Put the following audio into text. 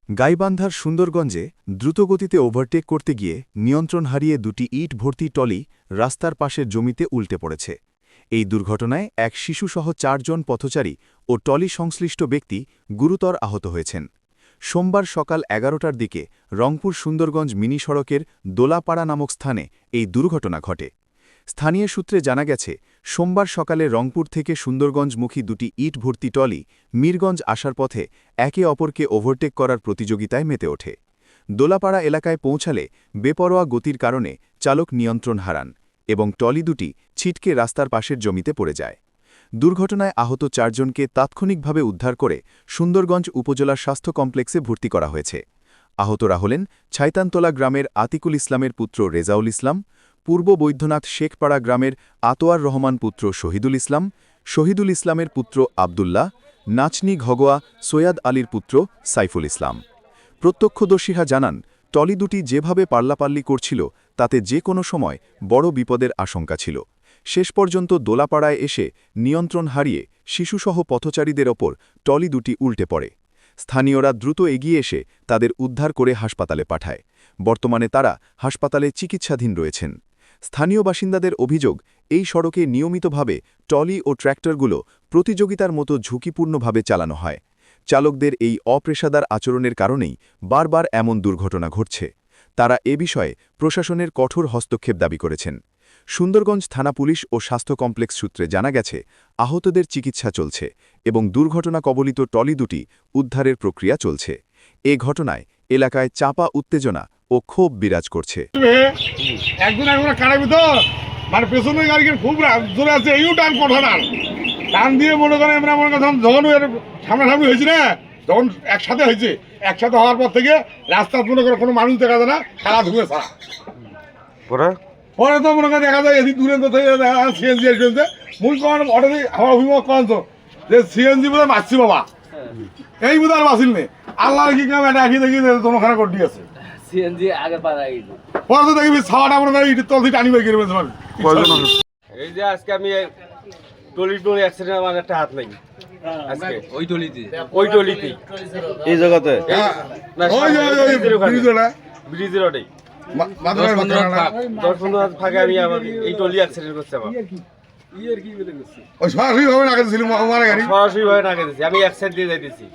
গাইবান্ধার সুন্দরগঞ্জে দ্রুতগতিতে ওভারটেক করতে গিয়ে নিয়ন্ত্রণ হারিয়ে দুটি ইট ভর্তি টলি রাস্তার পাশের জমিতে উল্টে পড়েছে। এই দুর্ঘটনায় এক শিশুসহ ৪ জন পথচারী ও টলি সংশ্লিষ্ট ব্যক্তি গুরুতর আহত হয়েছেন। সোমবার সকাল ১১টার দিকে রংপুর সুন্দরগঞ্জ মিনি সড়কের দোলাপাড়া নামক স্থানে এই দুর্ঘটনা ঘটে। স্থানীয় সূত্রে জানা গেছে, সোমবার সকালে রংপুর থেকে সুন্দরগঞ্জমুখী দুটি ইট ভর্তি টলি মিরগঞ্জ আসার পথে একে অপরকে ওভারটেক করার প্রতিযোগিতায় মেতে ওঠে। দোলাপাড়া এলাকায় পৌঁছালে বেপরোয়া গতির কারণে চালক নিয়ন্ত্রণ হারান এবং টলি দুটি ছিটকে রাস্তার পাশের জমিতে পড়ে যায়। দুর্ঘটনায় আহত ৪ জনকে তাৎক্ষণিকভাবে উদ্ধার করে সুন্দরগঞ্জ উপজেলা স্বাস্থ্য কমপ্লেক্সে ভর্তি করা হয়েছে। আহতরা হলেন ছাইতানতলা গ্রামের আতিকুল ইসলামের পুত্র রেজাউল ইসলাম, পূর্ব বৈদ্যনাথ শেখপাড়া গ্রামের আতোয়ার রহমান পুত্র শহীদুল ইসলামের পুত্র আবদুল্লাহ, নাচনি ঘগোয়া সৈয়দ আলীর পুত্র সাইফুল ইসলাম। প্রত্যক্ষদর্শীরা জানান, টলি দুটি যেভাবে পাল্লাপাল্লি করছিল তাতে যে কোনো সময় বড় বিপদের আশঙ্কা ছিল। শেষ পর্যন্ত দোলাপাড়ায় এসে নিয়ন্ত্রণ হারিয়ে শিশুসহ পথচারীদের ওপর টলি দুটি উল্টে পড়ে। স্থানীয়রা দ্রুত এগিয়ে এসে তাদের উদ্ধার করে হাসপাতালে পাঠায়। বর্তমানে তারা হাসপাতালে চিকিৎসাধীন রয়েছেন। স্থানীয় বাসিন্দাদের অভিযোগ, এই সড়কে নিয়মিতভাবে টলি ও ট্র্যাক্টরগুলো প্রতিযোগিতার মতো ঝুঁকিপূর্ণভাবে চালানো হয়। চালকদের এই অপেশাদার আচরণের কারণেই বারবার এমন দুর্ঘটনা ঘটছে। তারা এ বিষয়ে প্রশাসনের কঠোর হস্তক্ষেপ দাবি করেছেন। সুন্দরগঞ্জ থানা পুলিশ ও স্বাস্থ্য কমপ্লেক্স সূত্রে জানা গেছে, আহতদের চিকিৎসা চলছে এবং দুর্ঘটনা কবলিত টলি দুটি উদ্ধারের প্রক্রিয়া চলছে। এ ঘটনায় এলাকায় চাপা উত্তেজনা ও ক্ষোভ বিরাজ করছে। পেছনের গাড়ি খুব জোরে আছে, এই টান পঠান টান দিয়ে মনে করেন যখন সামনাসামনি হয়েছে না, তখন একসাথে হয়েছে। একসাথে হওয়ার পর থেকে রাস্তা মনে করে কোনো মানুষ দেখা যায় না, খেলা ধুয়ে ছাড়া। পরে তো মনে করে দেখা যায় এদিক দূরে সিএনজি এসেছে। মূল কারণ হঠাৎ আমার অভিমত করেন তো যে সিএনজি বোধ হয় মারছি বাবা, এই বোধ আর বাঁচিল নেই। আল্লাহ কি কাম এটা একই দেখি তোমার খারাপ করে দিয়েছে। পরে তো দেখবি ছাওয়াটা মনে করে ইটের তল থেকে টানি বের করে ফেলছে। এই যে আজকে আমি টলি অ্যাক্সিডেন্ট, আমার একটা হাত নাই আজকে ওই টলিতে এই জায়গাতে ব্রিজের ওটাই 10-15 হাত ফাঁকে আমি আমার এই টলি অ্যাক্সিডেন্ট করছে। আমার সরাসরি ভাবে নাকে দিয়েছি, আমি এক সাইড দিয়ে যাইতেছি।